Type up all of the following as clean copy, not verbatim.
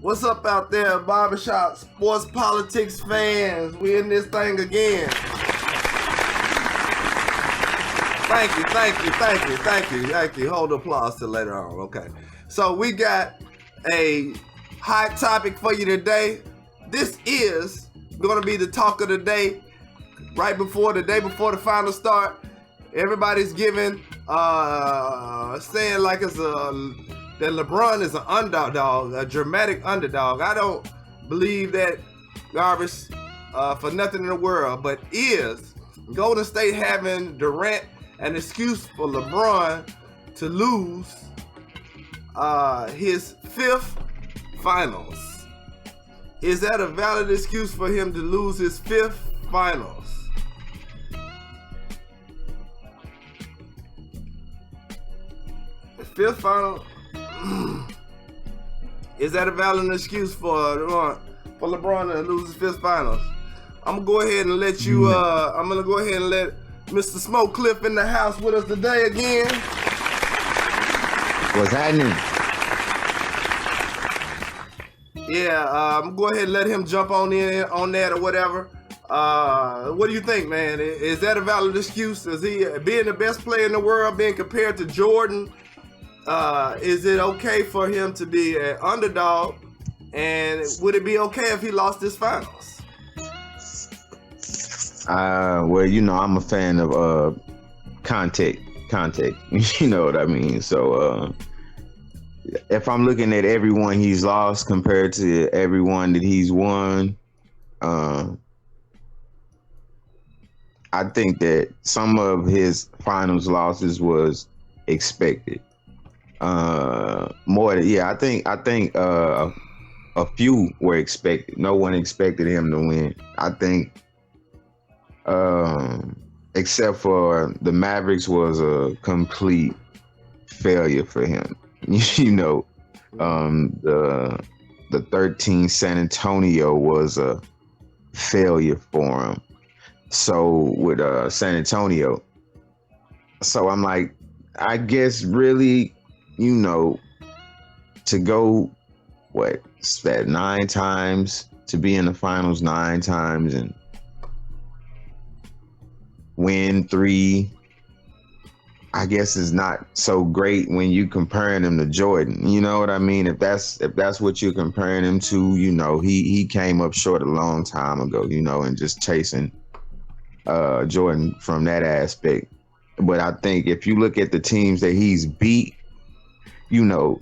What's up out there, barbershop, sports, politics fans? We in this thing again. Thank you. Hold the applause till later on. Okay. So we got a hot topic for you today. This is going to be the talk of the day. Right before the day before the final start, everybody's giving, saying like that LeBron is an underdog, a dramatic underdog. I don't believe that garbage for nothing in the world. But is Golden State having Durant an excuse for LeBron to lose his fifth finals? Is that a valid excuse for him to lose his fifth finals? The fifth final. Is that a valid excuse for LeBron to lose his fifth finals? I'm gonna go ahead and let you. I'm gonna go ahead and let Mr. Smoke Cliff in the house with us today again. What's happening? Yeah, I'm gonna go ahead and let him jump on in on that or whatever. What do you think, man? Is that a valid excuse? Is he being the best player in the world, being compared to Jordan? Is it okay for him to be an underdog? And would it be okay if he lost his finals? Well, you know, I'm a fan of contact. You know what I mean? So if I'm looking at everyone he's lost compared to everyone that he's won, I think that some of his finals losses was expected. I think a few were expected. No one expected him to win. I think, except for the Mavericks, was a complete failure for him. You know, the 13 San Antonio was a failure for him. So with San Antonio, so I'm like, I guess really, you know, to go, that 9 times, to be in the finals 9 times and win 3, I guess is not so great when you comparing him to Jordan. You know what I mean? If that's what you're comparing him to, you know, he came up short a long time ago, you know, and just chasing Jordan from that aspect. But I think if you look at the teams that he's beat, you know,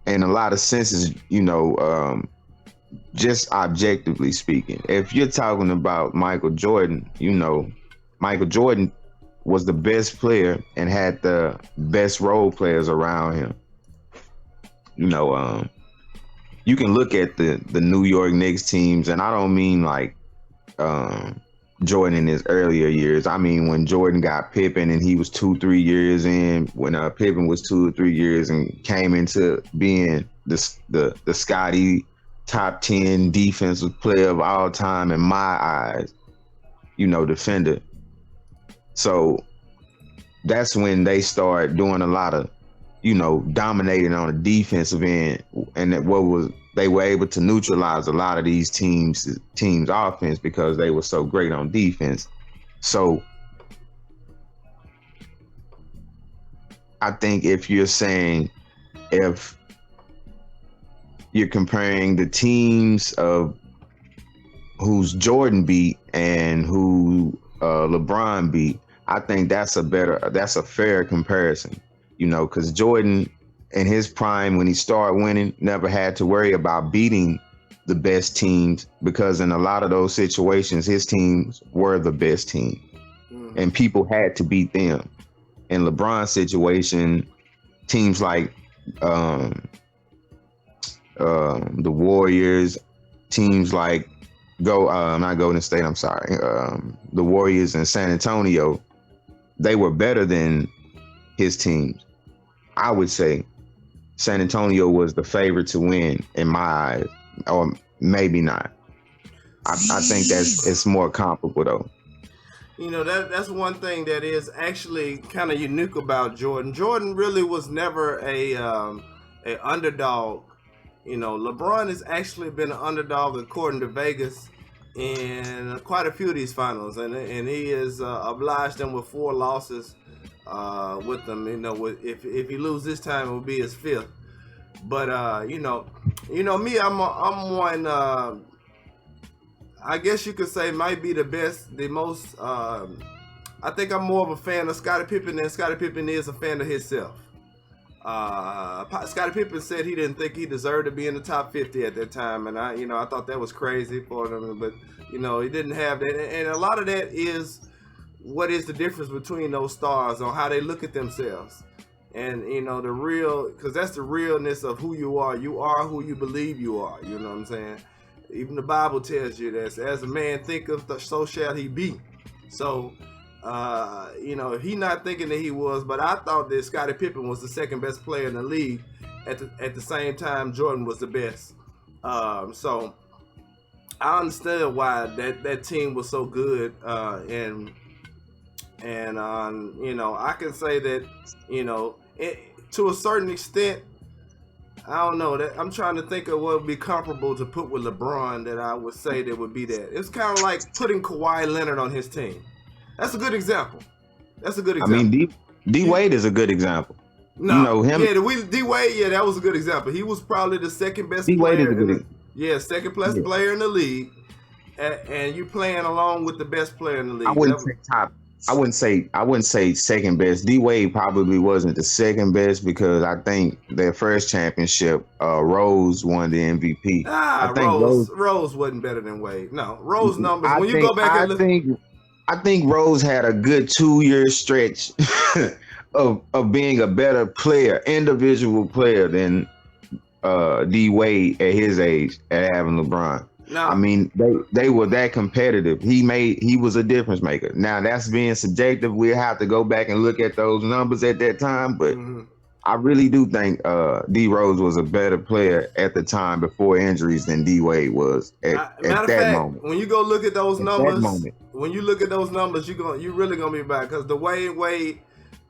in a lot of senses, you know, just objectively speaking, if you're talking about Michael Jordan, you know, Michael Jordan was the best player and had the best role players around him. You know, you can look at the New York Knicks teams, and I don't mean like Jordan in his earlier years. I mean, when Jordan got Pippen and he was 2-3 years in, when Pippen was 2 or 3 years and came into being the Scotty top 10 defensive player of all time in my eyes, you know, defender. So that's when they start doing a lot of, you know, dominating on the defensive end, and they were able to neutralize a lot of these teams' offense because they were so great on defense. So I think if you're comparing the teams of who's Jordan beat and who LeBron beat, I think that's a fair comparison, you know, because Jordan in his prime, when he started winning, never had to worry about beating the best teams, because in a lot of those situations, his teams were the best team and people had to beat them. In LeBron's situation, teams like the Warriors, teams like not Golden State, I'm sorry, the Warriors and San Antonio, they were better than his teams. I would say San Antonio was the favorite to win in my eyes, or maybe not. I think it's more comparable though. You know, that's one thing that is actually kind of unique about Jordan. Jordan really was never a underdog LeBron has actually been an underdog according to Vegas in quite a few of these finals, and he has obliged them with 4 losses with them. If he loses this time, it will be his 5th. But me, I'm one. I guess you could say might be the best, the most. I think I'm more of a fan of Scottie Pippen than Scottie Pippen is a fan of himself. Scottie Pippen said he didn't think he deserved to be in the top 50 at that time, and I thought that was crazy for them. But he didn't have that, and a lot of that is what is the difference between those stars on how they look at themselves, and the real, because that's the realness of who you are. You are who you believe you are. You know what I'm saying? Even the Bible tells you that as a man thinketh, so shall he be. So. If he not thinking that he was, but I thought that Scottie Pippen was the second best player in the league at the same time Jordan was the best. So I understand why that team was so good. And I can say that, to a certain extent, I don't know, that I'm trying to think of what would be comparable to put with LeBron that I would say that would be that. It's kind of like putting Kawhi Leonard on his team. That's a good example. I mean, D Wade is a good example. No, him. Yeah, D Wade. Yeah, that was a good example. He was probably the second best D Wade player. Is a good second best player in the league, and you playing along with the best player in the league. I wouldn't say top. I wouldn't say second best. D Wade probably wasn't the second best because I think their first championship, Rose won the MVP. I think Rose wasn't better than Wade. No, Rose numbers. When you go back and look. I think Rose had a good 2-year stretch of being a better player, individual player than D Wade at his age at having LeBron. No. I mean, they were that competitive. He was a difference maker. Now that's being subjective. We'll have to go back and look at those numbers at that time, but I really do think D Rose was a better player at the time before injuries than D Wade was at that moment. When you go look at those numbers, you really gonna be back because the way Wade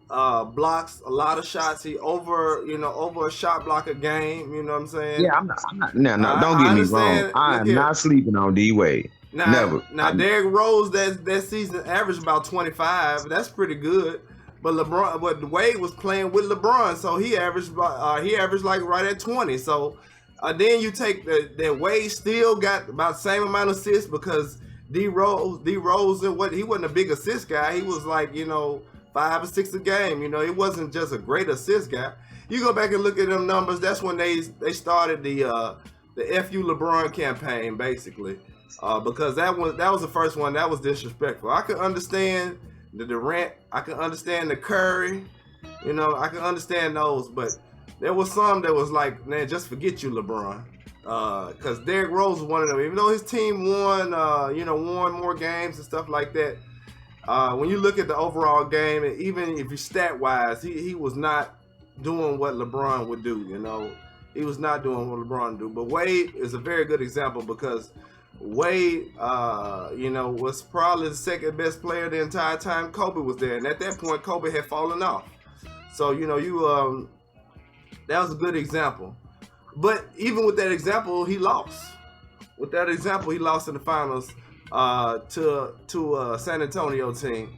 blocks a lot of shots, he over a shot block a game. You know what I'm saying? Yeah, I'm not. No, don't get me wrong. I am not sleeping on D Wade. Never. Now, Derrick Rose that season averaged about 25. That's pretty good. But Wade was playing with LeBron, so he averaged like right at 20. So then you take that Wade still got about the same amount of assists because D Rose, he wasn't a big assist guy. He was like 5 or 6 a game. He wasn't just a great assist guy. You go back and look at them numbers. That's when they started the FU LeBron campaign basically, because that was the first one that was disrespectful. I could understand the Durant, I can understand the Curry, I can understand those, but there was some that was like, man, just forget you, LeBron, because Derrick Rose was one of them. Even though his team won more games and stuff like that, when you look at the overall game, and even if you stat wise, he was not doing what LeBron would do. He was not doing what LeBron do. But Wade is a very good example because Wade, was probably the second best player the entire time Kobe was there, and at that point, Kobe had fallen off. So that was a good example. But even with that example, he lost. With that example, he lost in the finals to a San Antonio team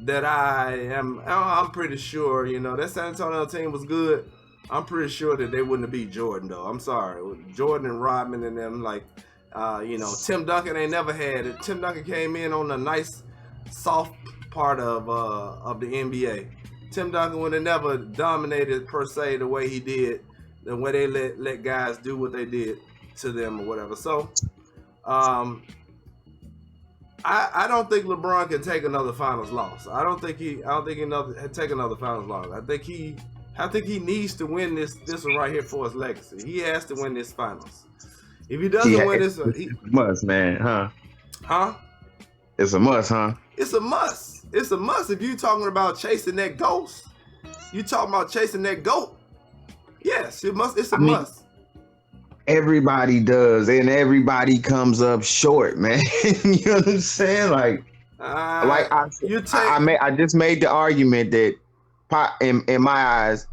that I'm pretty sure that San Antonio team was good. I'm pretty sure that they wouldn't have beat Jordan though. I'm sorry, Jordan and Rodman and them like. Tim Duncan ain't never had it. Tim Duncan came in on a nice, soft part of the NBA. Tim Duncan would have never dominated per se the way he did, the way they let guys do what they did to them or whatever. So, I don't think LeBron can take another finals loss. I don't think he take another finals loss. I think he needs to win this one right here for his legacy. He has to win this finals. If he doesn't win this, it's a must, man, huh? Huh? It's a must, huh? It's a must. It's a must. If you're talking about chasing that ghost, you talking about chasing that goat. Yes, it must. It's a must. Everybody does, and everybody comes up short, man. You know what I'm saying? I just made the argument that, in my eyes,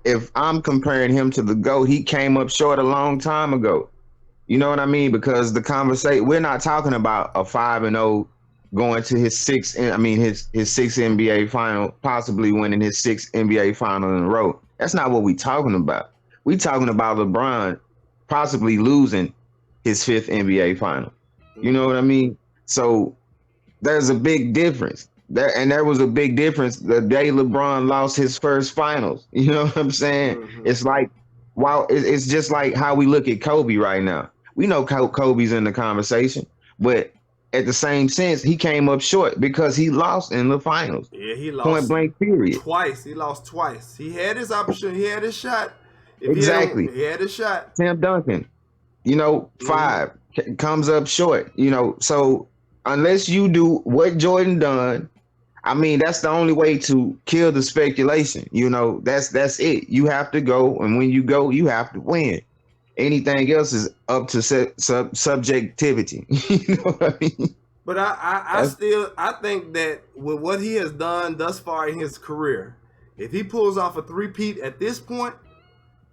if I'm comparing him to the GOAT, he came up short a long time ago. You know what I mean? Because the conversation, we're not talking about a 5-0 going to his sixth NBA final, possibly winning his sixth NBA final in a row. That's not what we're talking about. We're talking about LeBron possibly losing his fifth NBA final. You know what I mean? So there's a big difference. There was a big difference the day LeBron lost his first finals. You know what I'm saying? Mm-hmm. It's like, it's just like how we look at Kobe right now. We know Kobe's in the conversation, but at the same sense, he came up short because he lost in the finals. Yeah, he lost point blank period. Twice. He lost twice. He had his opportunity. He had his shot. Exactly. He had his shot. Tim Duncan, 5 comes up short. So unless you do what Jordan done, I mean, that's the only way to kill the speculation. That's it. You have to go, and when you go, you have to win. Anything else is up to subjectivity. You know what I mean? But I think that with what he has done thus far in his career, if he pulls off a three-peat at this point,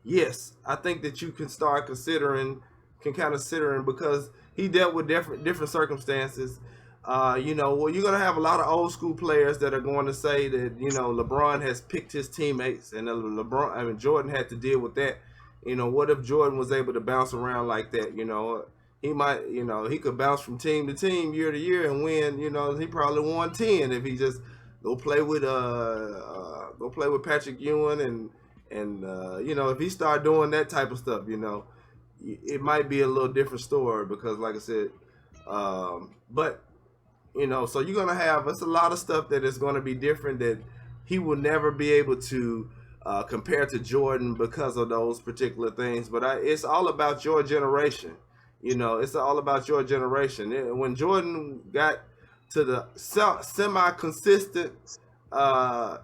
yes, I think that you can start considering because he dealt with different circumstances. You're gonna have a lot of old school players that are going to say that LeBron has picked his teammates, and Jordan had to deal with that. What if Jordan was able to bounce around like that? He might, he could bounce from team to team, year to year, and win. He probably won 10 if he just go play with Patrick Ewing and if he start doing that type of stuff, it might be a little different story because, like I said, but so you're gonna have a lot of stuff that is going to be different that he will never be able to. Compared to Jordan because of those particular things. But it's all about your generation. It's all about your generation. When Jordan got to the semi-consistent, that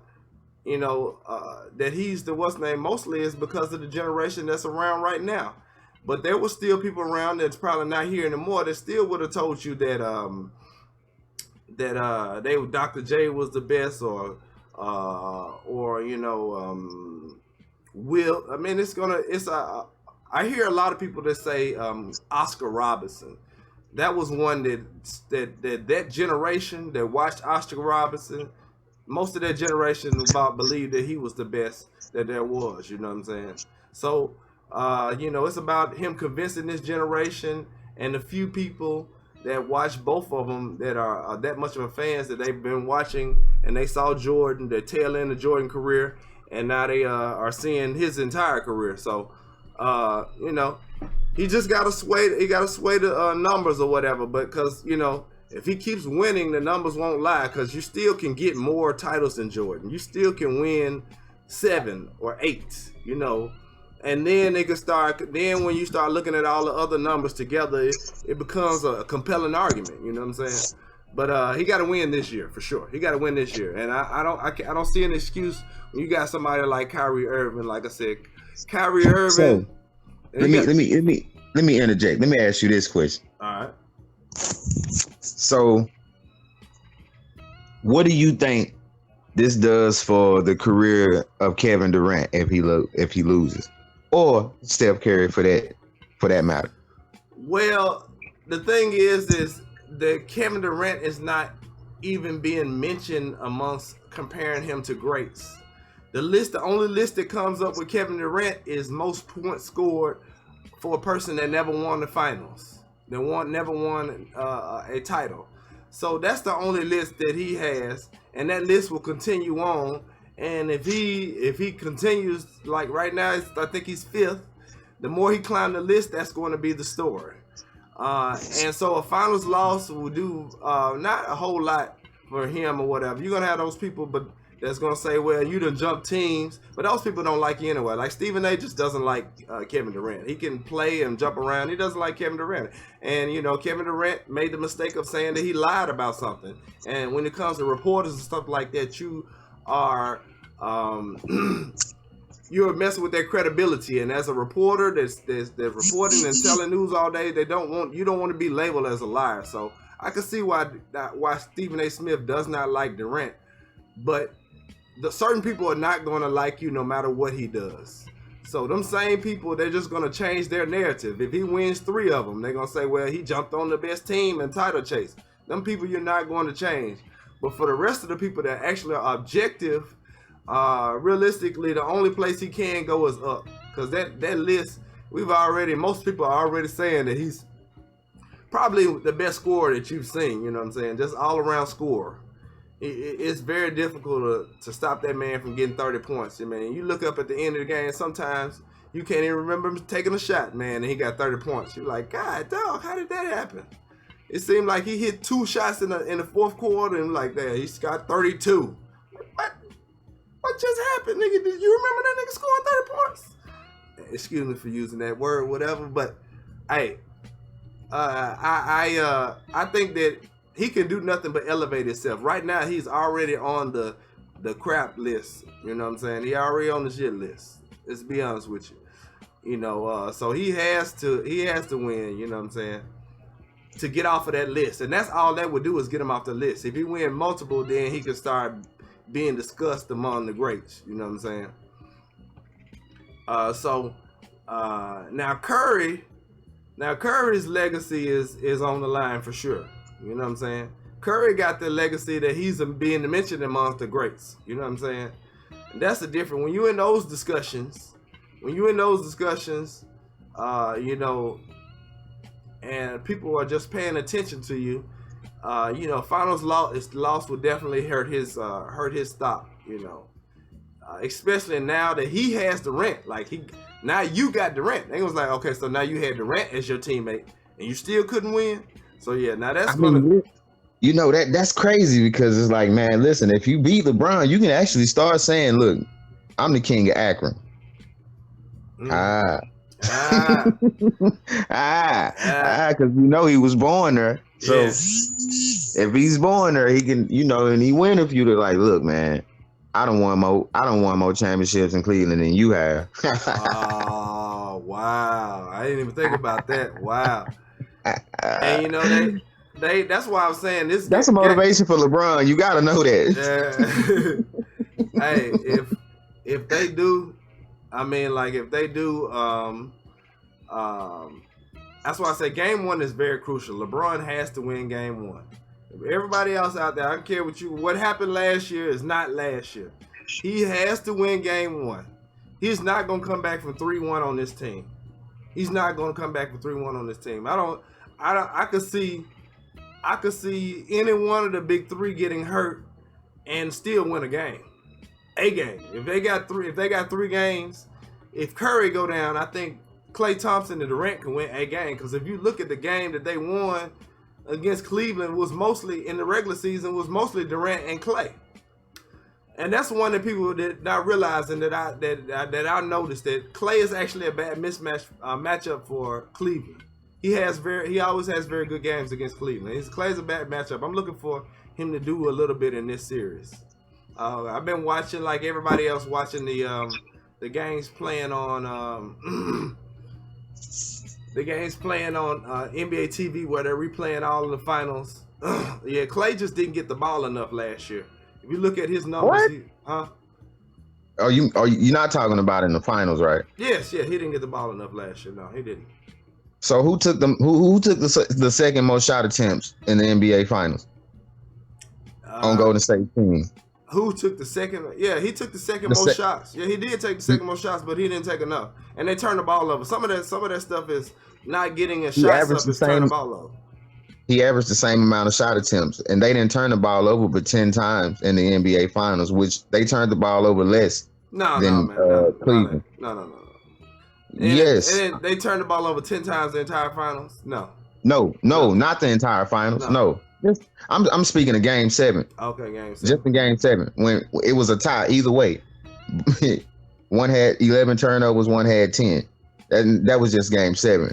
he's the what's name mostly is because of the generation that's around right now. But there were still people around that's probably not here anymore that still would have told you that Dr. J was the best Will. I mean, I hear a lot of people that say Oscar Robertson. That was one that generation that watched Oscar Robertson. Most of that generation believed that he was the best that there was. You know what I'm saying? So, it's about him convincing this generation and the few people that watch both of them that are that much of a fans that they've been watching and they saw Jordan, the tail end of Jordan career, and now they are seeing his entire career. So, he just got to sway the numbers or whatever. But because if he keeps winning, the numbers won't lie. Because you still can get more titles than Jordan. You still can win 7 or 8. And then they can start. Then when you start looking at all the other numbers together, it becomes a compelling argument. You know what I'm saying? But he got to win this year for sure. He got to win this year, and I don't see an excuse when you got somebody like Kyrie Irving. Like I said, Kyrie Irving. So, let me interject. Let me ask you this question. All right. So, what do you think this does for the career of Kevin Durant if he loses, or Steph Curry for that matter? Well, the thing is that Kevin Durant is not even being mentioned amongst comparing him to greats. The only list that comes up with Kevin Durant is most points scored for a person that never won the finals, never won a title. So that's the only list that he has, and that list will continue on. And if he continues like right now, I think he's 5th. The more he climbs the list, that's going to be the story. And so a finals loss will do not a whole lot for him or whatever. You're gonna have those people, but that's gonna say, well, you done jumped teams, but those people don't like you anyway. Like Stephen A. just doesn't like Kevin Durant. He can play and jump around. He doesn't like Kevin Durant. And Kevin Durant made the mistake of saying that he lied about something. And when it comes to reporters and stuff like that, you are you're messing with their credibility. And as a reporter that's reporting and telling news all day, you don't want to be labeled as a liar. So I can see why Stephen A. Smith does not like Durant. But certain people are not going to like you no matter what he does. So them same people, they're just going to change their narrative. If he wins 3 of them, they're going to say, well, he jumped on the best team in title chase. Them people you're not going to change. But for the rest of the people that actually are objective, realistically, the only place he can go is up. Because that list, most people are already saying that he's probably the best scorer that you've seen, you know what I'm saying? Just all around scorer. It's very difficult to stop that man from getting 30 points. I mean, you look up at the end of the game, sometimes you can't even remember him taking a shot, man, and he got 30 points. You're like, God, dog, how did that happen? It seemed like he hit 2 shots in the fourth quarter, and like that, he's got 32. What just happened, nigga? Did you remember that nigga scoring 30 points? Excuse me for using that word, whatever, but hey, I think that he can do nothing but elevate himself. Right now, he's already on the crap list. You know what I'm saying? He already on the shit list. Let's be honest with you. You know, so he has to win. You know what I'm saying? To get off of that list, and that's all that would do is get him off the list. If he win multiple, then he can start being discussed among the greats. You know what I'm saying? Now Curry's legacy is on the line for sure. You know what I'm saying? Curry got the legacy that he's being mentioned amongst the greats. You know what I'm saying? And that's the difference. When you're in those discussions, you know, and people are just paying attention to you, you know, finals loss would definitely hurt his stock. You know, especially now that he has Durant. Now you got Durant. They was like, okay, so now you had Durant as your teammate, and you still couldn't win. So yeah, now that's you know, that's crazy because it's like, man, listen, if you beat LeBron, you can actually start saying, look, I'm the king of Akron. Because you know he was born there. So if he's born there, he can, you know, and he win if you to like, look, man, I don't want more championships in Cleveland than you have. Oh wow. I didn't even think about that. Wow. And you know that's why I was saying this. That's a motivation for LeBron. You got to know that. Yeah. Hey, if they do, I mean, like if they do, that's why I say game 1 is very crucial. LeBron has to win game 1. Everybody else out there, I don't care what happened last year is not last year. He has to win game 1. He's not gonna come back from 3-1 on this team. He's not gonna come back from 3-1 on this team. I could see any one of the big 3 getting hurt and still win a game. If they got 3 games, if Curry go down, I think Klay Thompson and Durant can win a game. Because if you look at the game that they won against Cleveland, was mostly in the regular season was mostly Durant and Klay. And that's one that people did not realize, and that I noticed that Klay is actually a bad matchup for Cleveland. He always has very good games against Cleveland. Klay's a bad matchup. I'm looking for him to do a little bit in this series. I've been watching like everybody else, watching the games playing on NBA TV where they're replaying all of the finals. Yeah, Klay just didn't get the ball enough last year. If you look at his numbers, what? Are you not talking about in the finals, right? Yes, he didn't get the ball enough last year. No, he didn't. So who took the second most shot attempts in the NBA finals on Golden State team? Who took the second? Yeah, he took the second most shots. Yeah, he did take the second most shots, but he didn't take enough. And they turned the ball over. Some of that stuff is not getting a shot. It's turning the ball over. He averaged the same amount of shot attempts, and they didn't turn the ball over but 10 times in the NBA finals, which they turned the ball over less than Cleveland. No. Yes. And they turned the ball over 10 times the entire finals? No, not the entire finals. No. I'm speaking of game 7. Okay, game 7. Just in game 7 when it was a tie either way. One had 11 turnovers, one had 10. And that was just game 7.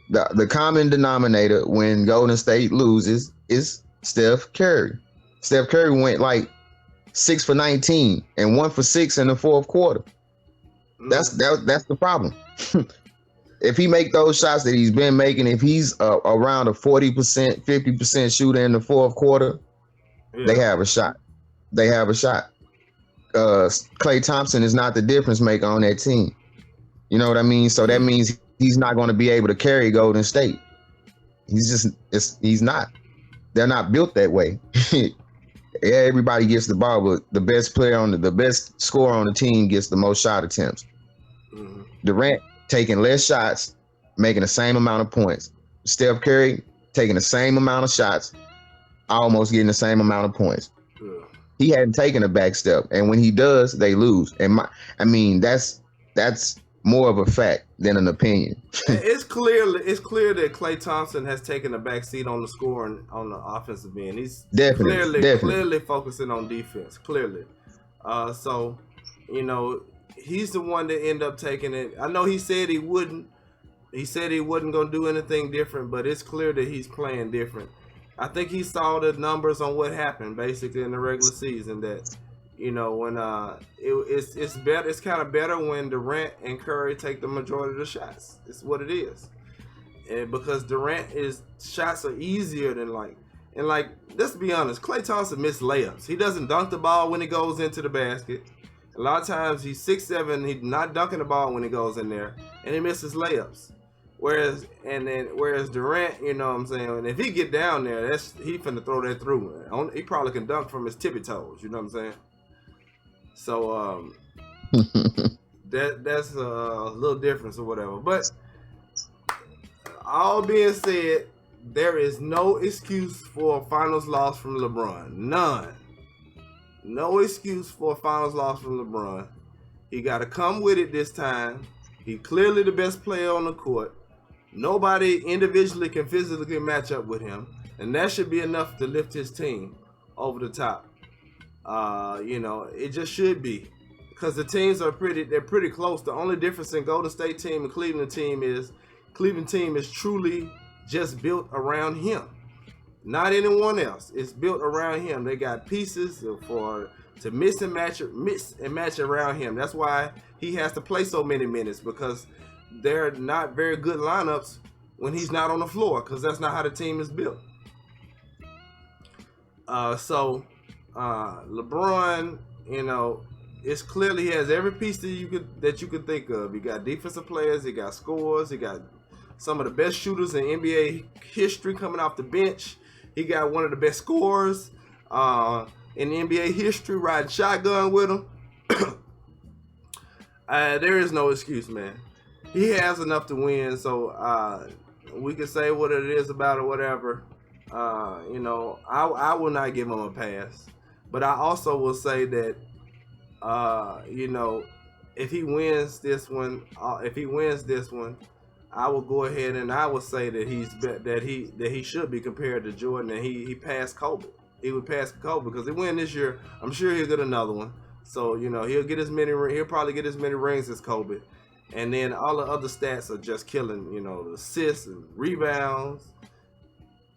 The common denominator when Golden State loses is Steph Curry. Steph Curry went like 6 for 19 and 1 for 6 in the fourth quarter. That's the problem. If he make those shots that he's been making, if he's around a 40%, 50% shooter in the fourth quarter, they have a shot. Klay Thompson is not the difference maker on that team. You know what I mean? So that means he's not going to be able to carry Golden State. He's not. They're not built that way. Yeah, everybody gets the ball, but the best scorer on the team gets the most shot attempts. Mm-hmm. Durant taking less shots, making the same amount of points. Steph Curry taking the same amount of shots, almost getting the same amount of points. Yeah. He hadn't taken a back step, and when he does, they lose. And that's more of a fact than an opinion. It's clear that Klay Thompson has taken a back seat on the scoring on the offensive end. He's definitely clearly focusing on defense. Clearly, so he's the one that ended up taking it. I know he said he wouldn't. He said he wasn't going to do anything different, but it's clear that he's playing different. I think he saw the numbers on what happened basically in the regular season that. When it's better, it's kind of better when Durant and Curry take the majority of the shots. It's what it is, and because shots are easier than let's be honest, Klay Thompson missed layups. He doesn't dunk the ball when he goes into the basket. A lot of times he's 6'7", he's not dunking the ball when he goes in there, and he misses layups. Whereas Durant, you know what I'm saying, and if he get down there, he finna throw that through. He probably can dunk from his tippy toes. You know what I'm saying? So that's a little difference or whatever. But all being said, there is no excuse for a finals loss from LeBron. None. No excuse for a finals loss from LeBron. He got to come with it this time. He's clearly the best player on the court. Nobody individually can physically match up with him, and that should be enough to lift his team over the top. It just should be, because the teams they're pretty close. The only difference in Golden State team and Cleveland team is truly just built around him, not anyone else. It's built around him. They got pieces to mix and match around him. That's why he has to play so many minutes, because they're not very good lineups when he's not on the floor, because that's not how the team is built. LeBron, it's clearly he has every piece that you could think of. He got defensive players, he got scorers, he got some of the best shooters in NBA history coming off the bench. He got one of the best scorers in NBA history riding shotgun with him. There is no excuse, man. He has enough to win, so we can say what it is about it, whatever. I will not give him a pass. But I also will say that, if he wins this one, I will go ahead and I will say that he should be compared to Jordan, and he passed Kobe. He would pass Kobe because he win this year. I'm sure he'll get another one. So he'll probably get as many rings as Kobe, and then all the other stats are just killing. The assists and rebounds,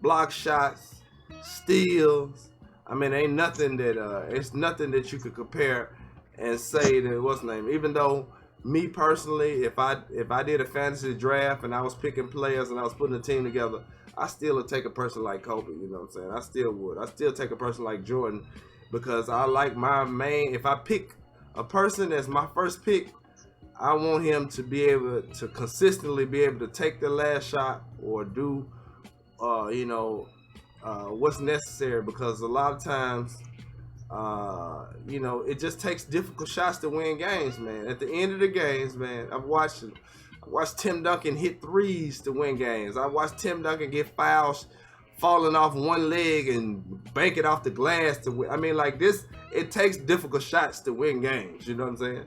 block shots, steals. I mean, ain't nothing that it's nothing that you could compare and say that what's the name. Even though me personally, if I did a fantasy draft and I was picking players and I was putting a team together, I still would take a person like Kobe. You know what I'm saying? I still would. I still take a person like Jordan, because I like my main. If I pick a person as my first pick, I want him to be able to consistently be able to take the last shot or do, what's necessary, because a lot of times, it just takes difficult shots to win games, man. At the end of the games, man, I've watched Tim Duncan hit threes to win games. I watched Tim Duncan get fouls, falling off one leg and bank it off the glass to win. I mean, like this, it takes difficult shots to win games. You know what I'm saying?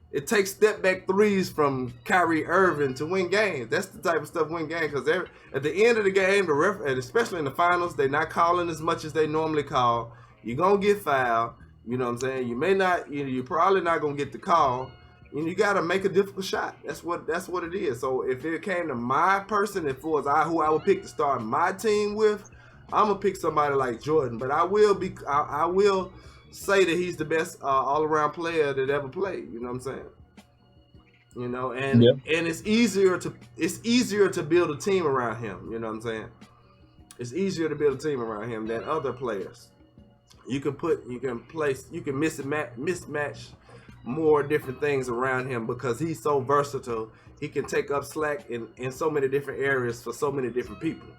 It takes step back threes from Kyrie Irving to win games. That's the type of stuff win games, because at the end of the game, and especially in the finals, they're not calling as much as they normally call. You're gonna get fouled. You know what I'm saying? You may not. You're probably not gonna get the call. You gotta make a difficult shot. That's what it is. So if it came to my person, who I would pick to start my team with, I'm gonna pick somebody like Jordan. But I will say that he's the best all-around player that ever played. You know what I'm saying? And it's easier to build a team around him. You know what I'm saying? It's easier to build a team around him than other players. you can mismatch more different things around him because he's so versatile. He can take up slack in so many different areas for so many different people.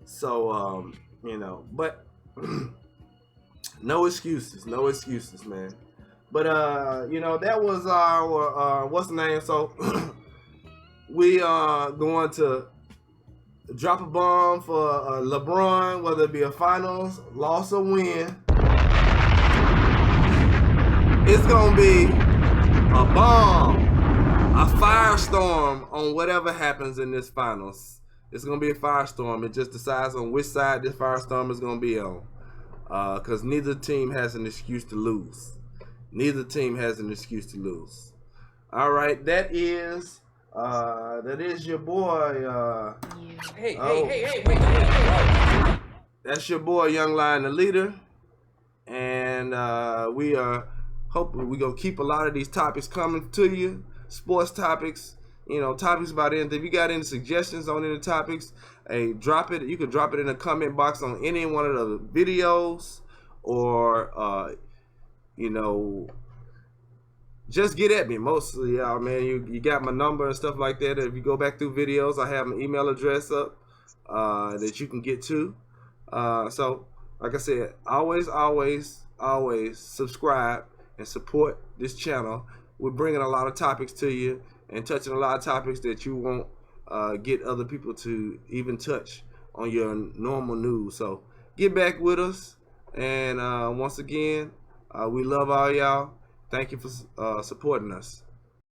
So but no excuses, man. But that was our what's the name? So we are going to drop a bomb for LeBron, whether it be a finals, loss or win. It's gonna be a bomb, a firestorm on whatever happens in this finals. It's gonna be a firestorm. It just decides on which side this firestorm is gonna be on. Because neither team has an excuse to lose. All right, that is your boy. Hey, wait. That's your boy, Young Lion, the leader, and we are hoping we gonna keep a lot of these topics coming to you. Sports topics, topics about anything. If you got any suggestions on any topics, hey, drop it. You can drop it in the comment box on any one of the videos, or just get at me. Mostly, y'all, man. You got my number and stuff like that. If you go back through videos, I have my email address up that you can get to. So, like I said, always subscribe and support this channel. We're bringing a lot of topics to you and touching a lot of topics that you won't get other people to even touch on your normal news. So, get back with us. And once again, we love all y'all. Thank you for supporting us.